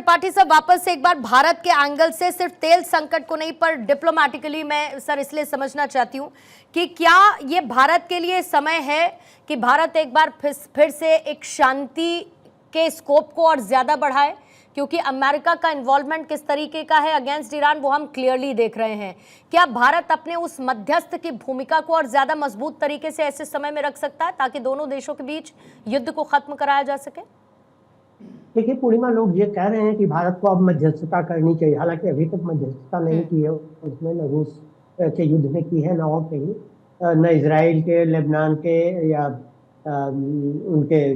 Tripathi sir, वापस से एक बार भारत के एंगल से सिर्फ तेल संकट को नहीं पर डिप्लोमेटिकली मैं सर इसलिए समझना चाहती हूँ कि क्या ये भारत के लिए समय है कि भारत एक बार फिर से एक शांति के स्कोप को और ज्यादा बढ़ाए, क्योंकि अमेरिका का इन्वॉल्वमेंट किस तरीके का है अगेंस्ट ईरान वो हम क्लियरली देख रहे हैं। क्या भारत अपने उस मध्यस्थ की भूमिका को और ज्यादा मजबूत तरीके से ऐसे समय में रख सकता है ताकि दोनों देशों के बीच युद्ध को खत्म कराया जा सके? देखिए पूर्णिमा, लोग ये कह रहे हैं कि भारत को अब मध्यस्थता करनी चाहिए, हालांकि अभी तक मध्यस्थता नहीं की है उसने, न रूस के युद्ध में की है, न और कहीं, न इजराइल के, लेबनान के या उनके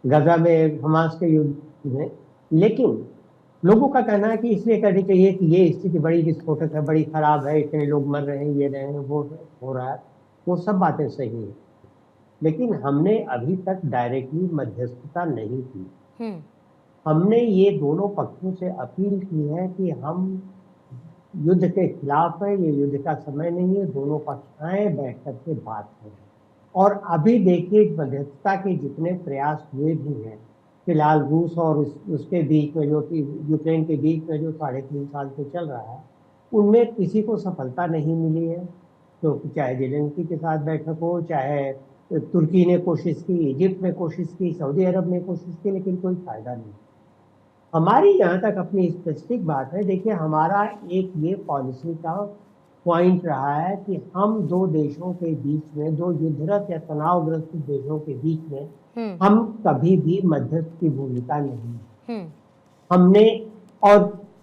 गजा में हमास के युद्ध में। लेकिन लोगों का कहना है कि इसलिए करनी चाहिए कि ये स्थिति बड़ी विस्फोटक है, बड़ी खराब है, इतने लोग मर रहे हैं, ये रहे हैं, वो हो रहा है। वो सब बातें सही है, लेकिन हमने अभी तक डायरेक्टली मध्यस्थता नहीं की। हमने ये दोनों पक्षों से अपील की है कि हम युद्ध के खिलाफ है, ये युद्ध का समय नहीं है, दोनों पक्ष आए, बैठ करके बात करें। और अभी देखिए मध्यस्थता के जितने प्रयास हुए भी हैं, फिलहाल रूस और उसके बीच में जो यूक्रेन के बीच में जो 3.5 साल से चल रहा है, उनमें किसी को सफलता नहीं मिली है। तो चाहे जेलेंस्की के साथ बैठक हो, चाहे तुर्की ने कोशिश की, इजिप्ट ने कोशिश की, सऊदी अरब ने कोशिश की, लेकिन कोई फायदा नहीं। हमारी यहाँ तक अपनी स्पेसिफिक बात है, देखिए हमारा एक ये पॉलिसी का पॉइंट रहा है कि हम दो देशों के बीच में, दो युद्धरत या तनावग्रस्त देशों के बीच में हम कभी भी मध्यस्थ की भूमिका नहीं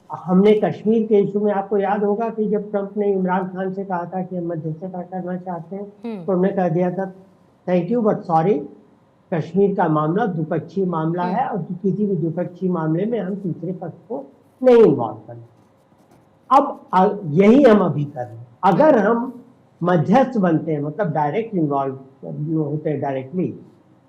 हमने कश्मीर के इशू में, आपको याद होगा कि जब ट्रंप ने इमरान खान से कहा था कि हम मध्यस्थता करना चाहते हैं, तो उन्होंने कह दिया था thank you but sorry, Kashmir का मामला द्विपक्षीय मामला है और किसी भी द्विपक्षीय मामले में हम तीसरे पक्ष को नहीं इन्वॉल्व करें। अब यही हम अभी कर रहे हैं। अगर हम मध्यस्थ बनते हैं, मतलब डायरेक्ट इन्वॉल्व होते हैं डायरेक्टली,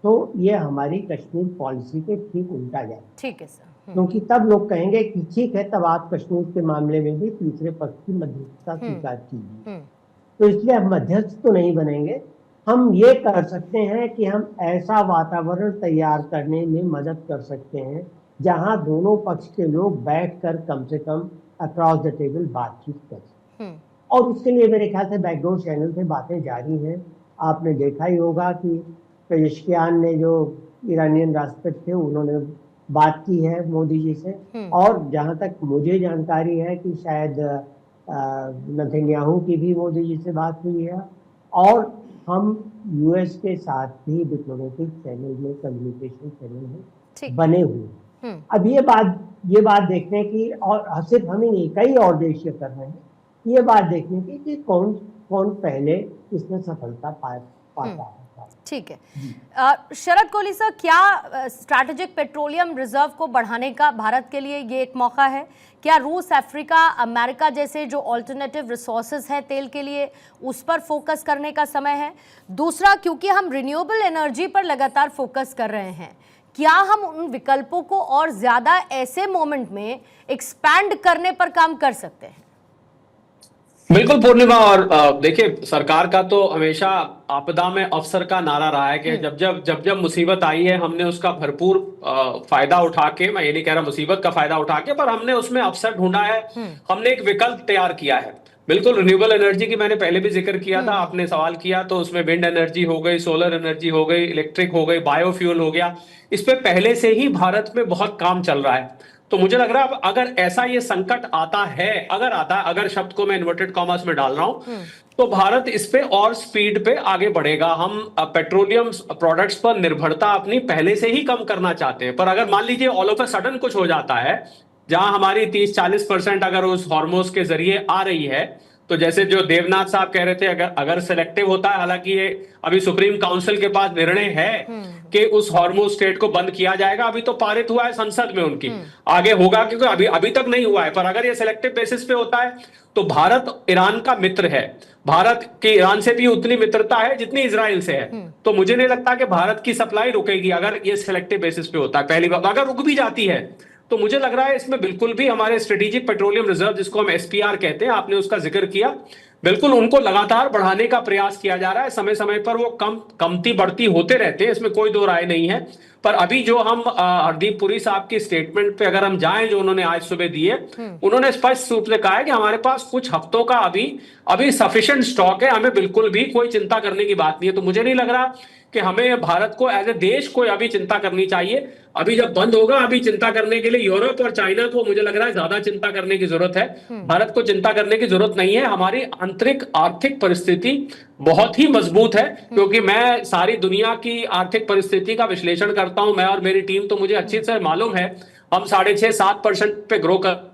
तो ये हमारी कश्मीर पॉलिसी के ठीक उल्टा जाए। ठीक है सर। क्योंकि तब लोग कहेंगे कि ठीक है, तब आप कश्मीर के मामले में भी तीसरे पक्ष की मध्यस्थता स्वीकार कीजिए। तो इसलिए हम मध्यस्थ तो नहीं बनेंगे। हम ये कर सकते हैं कि हम ऐसा वातावरण तैयार करने में मदद कर सकते हैं जहां दोनों पक्ष के लोग बैठकर कम से कम अक्रॉस द टेबल बातचीत कर सकें। और उसके लिए मेरे ख्याल से बैकडोर चैनल से बातें जारी हैं। आपने देखा ही होगा कि पेजेश्कियान ने, जो ईरानियन राष्ट्रपति थे, उन्होंने बात की है मोदी जी से, और जहां तक मुझे जानकारी है कि शायद नेतन्याहू की भी मोदी जी से बात हुई है। और हम यूएस के साथ भी डिप्लोमेटिक चैनल में, कम्युनिकेशन चैनल में बने हुए। अब ये बात देखने की, और सिर्फ हमें नहीं, कई और देश ये कर रहे हैं, ये बात देखने की कि कौन पहले इसमें सफलता पाता है। ठीक है। शरद कोहली सर, क्या स्ट्रैटेजिक पेट्रोलियम रिजर्व को बढ़ाने का भारत के लिए ये एक मौका है? क्या रूस, अफ्रीका, अमेरिका जैसे जो ऑल्टरनेटिव रिसोर्सेज हैं तेल के लिए, उस पर फोकस करने का समय है? दूसरा, क्योंकि हम रिन्यूएबल एनर्जी पर लगातार फोकस कर रहे हैं, क्या हम उन विकल्पों को और ज्यादा ऐसे मोमेंट में एक्सपैंड करने पर काम कर सकते हैं? बिल्कुल पूर्णिमा, और देखिए सरकार का तो हमेशा आपदा में अवसर का नारा रहा है कि जब जब मुसीबत आई है, हमने उसका भरपूर फायदा उठा के, मैं ये नहीं कह रहा मुसीबत का फायदा उठा के, पर हमने उसमें अवसर ढूंढा है, हमने एक विकल्प तैयार किया है। बिल्कुल, रिन्यूएबल एनर्जी की मैंने पहले भी जिक्र किया था, आपने सवाल किया, तो उसमें विंड एनर्जी हो गई, सोलर एनर्जी हो गई, इलेक्ट्रिक हो गई, बायोफ्यूल हो गया। इस पे पहले से ही भारत में बहुत काम चल रहा है। तो मुझे लग रहा है अगर ऐसा ये संकट आता है, अगर शब्द को मैं इन्वर्टेड कॉमर्स में डाल रहा हूं, तो भारत इस पे और स्पीड पे आगे बढ़ेगा। हम पेट्रोलियम प्रोडक्ट्स पर निर्भरता अपनी पहले से ही कम करना चाहते हैं, पर अगर मान लीजिए ऑल ऑफ अ सडन कुछ हो जाता है, जहां हमारी 30-40% अगर उस हार्मोज के जरिए आ रही है, तो जैसे जो देवनाथ साहब कह रहे थे, अगर सिलेक्टिव होता है, हालांकि ये अभी सुप्रीम काउंसिल के पास निर्णय है कि उस हार्मोज स्टेट को बंद किया जाएगा, अभी तो पारित हुआ है संसद में, उनकी आगे होगा, क्योंकि अभी तक नहीं हुआ है, पर अगर ये सिलेक्टिव बेसिस पे होता है, तो भारत ईरान का मित्र है, भारत की ईरान से भी उतनी मित्रता है जितनी इजराइल से है। तो मुझे नहीं लगता कि भारत की सप्लाई रुकेगी अगर ये सिलेक्टिव बेसिस पे होता है। पहली बात, अगर रुक भी जाती है तो मुझे लग रहा है इसमें बिल्कुल भी हमारे स्ट्रेटेजिक पेट्रोलियम रिजर्व, जिसको हम एसपीआर कहते हैं, आपने उसका जिक्र किया, बिल्कुल उनको लगातार बढ़ाने का प्रयास किया जा रहा है। समय समय पर वो कमती बढ़ती होते रहते हैं, इसमें कोई दो राय नहीं है। पर अभी जो हम हरदीप पुरी साहब की स्टेटमेंट पे अगर हम जाएं, जो उन्होंने आज सुबह दिए, उन्होंने स्पष्ट रूप से कहा है कि हमारे पास कुछ हफ्तों का अभी सफिशिएंट स्टॉक है, हमें बिल्कुल भी कोई चिंता करने की बात नहीं है। तो मुझे नहीं लग रहा कि हमें भारत को एज ए देश कोई अभी चिंता करनी चाहिए। अभी जब बंद होगा, अभी चिंता करने के लिए यूरोप और चाइना को मुझे लग रहा है ज्यादा चिंता करने की जरूरत है। भारत को चिंता करने की जरूरत नहीं है। हमारी आंतरिक आर्थिक परिस्थिति बहुत ही मजबूत है, क्योंकि मैं सारी दुनिया की आर्थिक परिस्थिति का विश्लेषण करता हूं, मैं और मेरी टीम, तो मुझे अच्छी से मालूम है हम 6.5-7% पे ग्रो कर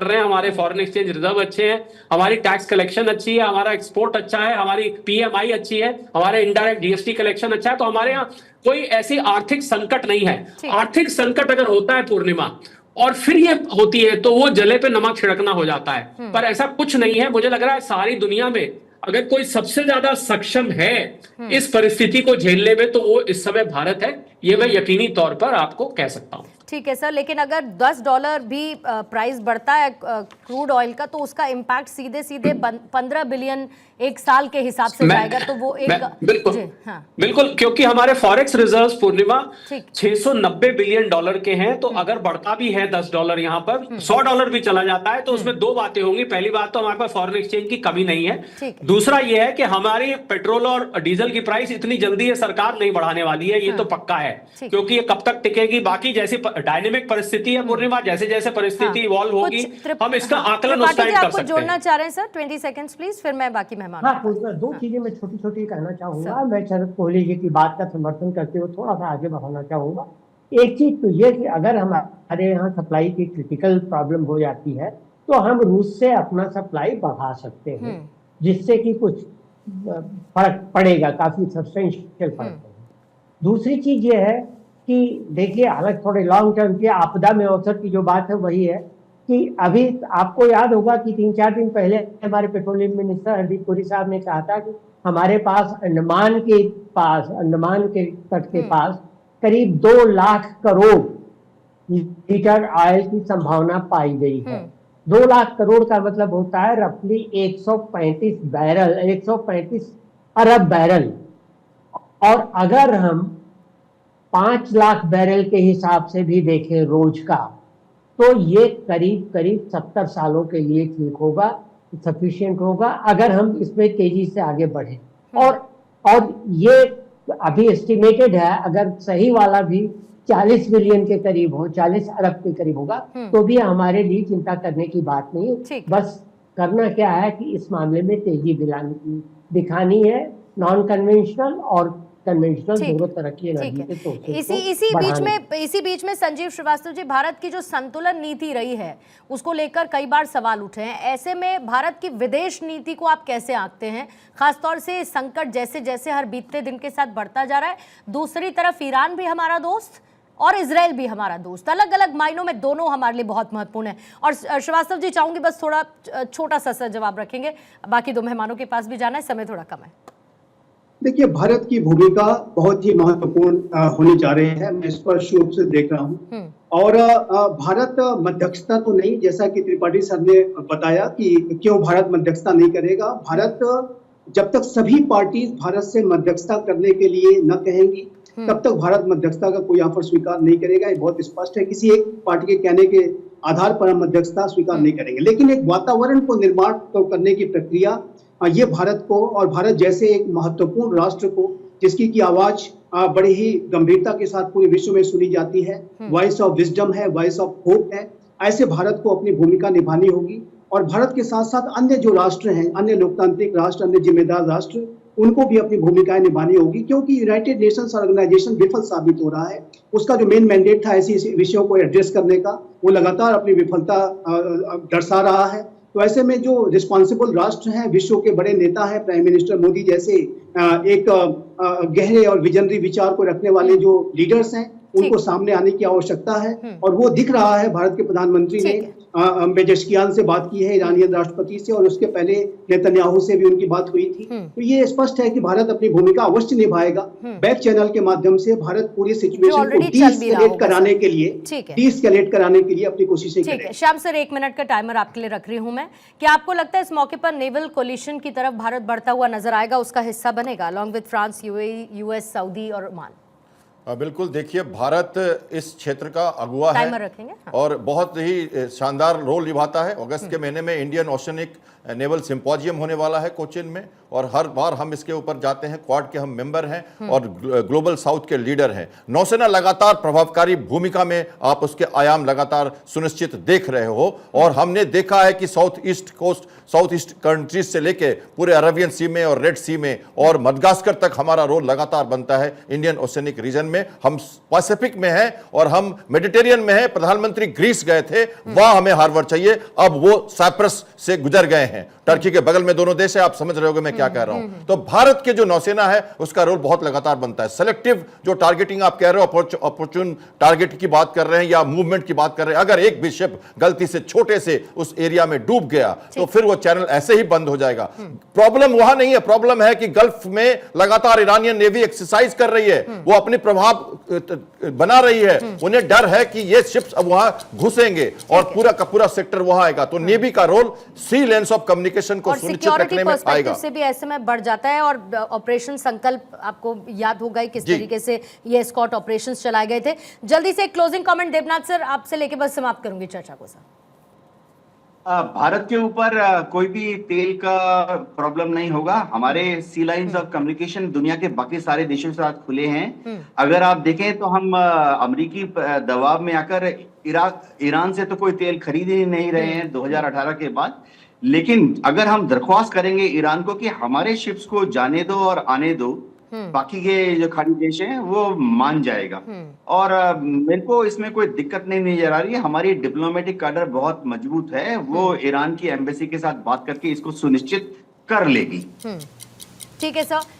रहे हैं। हमारे फॉरेन एक्सचेंज रिजर्व अच्छे हैं, हमारी टैक्स कलेक्शन अच्छी है, हमारा एक्सपोर्ट अच्छा है, हमारी पीएमआई अच्छी है, हमारे इनडायरेक्ट जीएसटी कलेक्शन अच्छा है। तो हमारे यहाँ कोई ऐसी आर्थिक संकट नहीं है। आर्थिक संकट अगर होता है पूर्णिमा, और फिर ये होती है, तो वो जले पे नमक छिड़कना हो जाता है। पर ऐसा कुछ नहीं है। मुझे लग रहा है सारी दुनिया में अगर कोई सबसे ज्यादा सक्षम है इस परिस्थिति को झेलने में, तो वो इस समय भारत है। ये मैं यकीनी तौर पर आपको कह सकता हूं। ठीक है सर, लेकिन अगर $10 भी प्राइस बढ़ता है क्रूड ऑयल का, तो उसका इम्पैक्ट सीधे सीधे 15 बिलियन एक साल के हिसाब से जाएगा। तो वो एक बिल्कुल बिल्कुल, क्योंकि हमारे फॉरेक्स रिजर्व्स पूर्णिमा $690 बिलियन के हैं। तो अगर बढ़ता भी है $10 यहाँ पर, $100 भी चला जाता है, तो उसमें दो बातें होंगी। पहली बात तो हमारे पास फॉरेन एक्सचेंज की कमी नहीं है। दूसरा ये है कि हमारी पेट्रोल और डीजल की प्राइस इतनी जल्दी ये सरकार नहीं बढ़ाने वाली है, ये तो पक्का है, क्योंकि ये कब तक टिकेगी। बाकी जैसी डायनेमिक परिस्थिति है पूर्णिमा, जैसे जैसे परिस्थिति इवॉल्व होगी, हम इसका आकलन उस टाइम कर सकते हैं। जोड़ना चाह रहे हैं सर 20 सेकंड्स प्लीज, फिर मैं बाकी मेहमान। हाँ, दो चीजें मैं छोटी छोटी कहना चाहूंगा। मैं शरद कोहली जी की बात का समर्थन करते हुए थोड़ा सा आगे बढ़ाना चाहूंगा। एक चीज तो ये कि अगर हमारे यहाँ सप्लाई की क्रिटिकल प्रॉब्लम हो जाती है, तो हम रूस से अपना सप्लाई बढ़ा सकते हैं, जिससे कि कुछ फर्क पड़ेगा, काफी सब्सटेंशियल फर्क पड़ेगा। दूसरी चीज ये है कि देखिए, हालांकि थोड़े लॉन्ग टर्म की आपदा में अवसर की जो बात है वही है कि अभी आपको याद होगा कि 3-4 दिन पहले हमारे पेट्रोलियम मिनिस्टर हरदीप पुरी साहब ने कहा था कि हमारे पास अंडमान के तट के पास करीब 2 लाख करोड़ लीटर ऑयल की संभावना पाई गई है। 2 लाख करोड़ का मतलब होता है रफली 135 अरब बैरल। और अगर हम 5 लाख बैरल के हिसाब से भी देखें रोज का, तो ये करीब 70 सालों के लिए ठीक होगा, सफिशिएंट होगा, अगर हम इसमें तेजी से आगे बढ़े। और ये अभी एस्टिमेटेड है, अगर सही वाला भी 40 बिलियन के करीब हो, 40 अरब के करीब होगा, तो भी हमारे लिए चिंता करने की बात नहीं। बस करना क्या है कि इस मामले में तेजी दिखानी है, नॉन कन्वेंशनल और कन्वेंशनल दोनों तरह की एनर्जी के इसी बीच में संजीव श्रीवास्तव जी, भारत की जो संतुलन नीति रही है उसको लेकर कई बार सवाल उठे हैं। ऐसे में भारत की विदेश नीति को आप कैसे आंकते हैं, खासतौर से संकट जैसे जैसे हर बीतते दिन के साथ बढ़ता जा रहा है? दूसरी तरफ ईरान भी हमारा दोस्त और इजराइल भी हमारा दोस्त, अलग अलग मायनों में दोनों हमारे लिए बहुत महत्वपूर्ण है। और श्रीवास्तव जी, चाहूंगी बस थोड़ा छोटा सा जवाब रखेंगे, बाकी दो मेहमानों के पास भी जाना है, समय थोड़ा कम है। देखिए, भारत की भूमिका बहुत ही महत्वपूर्ण होने जा रही है, मैं स्पष्ट रूप से देख रहा हूँ। और भारत मध्यस्थता तो नहीं, जैसा कि त्रिपाठी सर ने बताया कि क्यों भारत मध्यस्थता नहीं करेगा। भारत जब तक सभी पार्टी भारत से मध्यस्थता करने के लिए न कहेंगी, तब तक भारत मध्यस्थता का कोई ऑफर स्वीकार नहीं करेगा। ये बहुत स्पष्ट है, किसी एक पार्टी के कहने के आधार पर हम मध्यस्थता स्वीकार नहीं करेंगे। लेकिन एक वातावरण को निर्माण करने की प्रक्रिया, ये भारत को और भारत जैसे एक महत्वपूर्ण राष्ट्र को, जिसकी की आवाज बड़ी ही गंभीरता के साथ पूरे विश्व में सुनी जाती है, वॉइस ऑफ विजडम है, वॉइस ऑफ होप है, ऐसे भारत को अपनी भूमिका निभानी होगी। और भारत के साथ साथ अन्य जो राष्ट्र हैं, अन्य लोकतांत्रिक राष्ट्र, अन्य जिम्मेदार राष्ट्र, उनको भी अपनी भूमिकाएं निभानी होगी, क्योंकि यूनाइटेड नेशंस ऑर्गेनाइजेशन विफल साबित हो रहा है। उसका जो मेन मैंडेट था ऐसे विषयों को एड्रेस करने का, वो लगातार अपनी विफलता दर्शा रहा है। तो ऐसे में जो रिस्पॉन्सिबल राष्ट्र हैं, विश्व के बड़े नेता हैं, प्राइम मिनिस्टर मोदी जैसे एक गहरे और विजनरी विचार को रखने वाले जो लीडर्स हैं, उनको सामने आने की आवश्यकता है। और वो दिख रहा है, भारत के प्रधानमंत्री ने पेजेश्कियान से बात की है, ईरानियन राष्ट्रपति से, और उसके पहले नेतन्याहू से भी उनकी बात हुई थी। तो ये स्पष्ट है कि भारत अपनी भूमिका अवश्य निभाएगा। बैक चैनल के माध्यम से भारत पूरी सिचुएशन को डीएस्केलेट कराने के लिए अपनी कोशिशें ठीक करेगा। है श्याम सर, 1 मिनट का टाइमर आपके लिए रख रही हूं मैं। क्या आपको लगता है इस मौके पर नेवल कोलिशन की तरफ भारत बढ़ता हुआ नजर आएगा, उसका हिस्सा बनेगा along with France, UAE, US, Saudi और ओमान? बिल्कुल, देखिए भारत इस क्षेत्र का अगुवा है हाँ। और बहुत ही शानदार रोल निभाता है। अगस्त के महीने में इंडियन ओशनिक नेवल सिंपोजियम होने वाला है कोचिन में, और हर बार हम इसके ऊपर जाते हैं। क्वाड के हम मेंबर हैं और ग्लोबल साउथ के लीडर हैं। नौसेना लगातार प्रभावकारी भूमिका में, आप उसके आयाम लगातार सुनिश्चित देख रहे हो, और हमने देखा है कि साउथ ईस्ट कंट्रीज से लेके पूरे अरेबियन सी में और रेड सी में और मडगास्कर तक हमारा रोल लगातार बनता है। इंडियन ओशनिक रीजन में हम पैसिफिक में हैं और हम मेडिटेरियन में हैं। प्रधानमंत्री ग्रीस गए थे, वहां हमें हार्बर चाहिए, अब वो साइप्रस से गुजर गए हैं। टर्की के बगल में दोनों देश है, आप समझ रहे होगे मैं क्या कह रहा हूं। तो भारत के जो नौसेना है उसका रोल बहुत लगातार बनता है। सेलेक्टिव जो टारगेटिंग आप कह रहे हो, अपॉर्चुन टारगेट की बात कर रहे हैं या मूवमेंट की बात कर रहे हैं, अगर एक भी शिप गलती से छोटे से उस एरिया में डूब गया तो फिर वो चैनल ऐसे ही बंद हो जाएगा। प्रॉब्लम वहां नहीं है, प्रॉब्लम है कि गल्फ में लगातार ईरानियन नेवी एक्सरसाइज कर रही है, वो अपनी प्रभाव बना रही है। उन्हें डर है कि ये शिप्स अब वहां घुसेंगे और पूरा का पूरा सेक्टर वहां आएगा। तो नेवी का role sea lanes of communication को सुनिश्चित रखने में आएगा। से भी ऐसे में बढ़ जाता है। और ऑपरेशन संकल्प आपको याद होगा ही किस तरीके से ये स्कॉट ऑपरेशंस चलाए गए थे। जल्दी से क्लोजिंग कमेंट देवनाथ सर आपसे लेके बस समाप्त करूंगी चर्चा को। सर भारत के ऊपर कोई भी तेल का प्रॉब्लम नहीं होगा। हमारे सी लाइंस ऑफ कम्युनिकेशन दुनिया के बाकी सारे देशों के साथ खुले हैं। अगर आप देखें तो हम अमेरिकी दबाव में आकर ईरान से तो कोई तेल खरीद ही नहीं रहे हैं 2018 के बाद। लेकिन अगर हम दरख्वास्त करेंगे ईरान को कि हमारे शिप्स को जाने दो और आने दो, बाकी के जो खाड़ी देश हैं वो मान जाएगा। और मेरे को इसमें कोई दिक्कत नहीं नजर आ रही है। हमारी डिप्लोमेटिक काडर बहुत मजबूत है, वो ईरान की एम्बेसी के साथ बात करके इसको सुनिश्चित कर लेगी। ठीक है सर।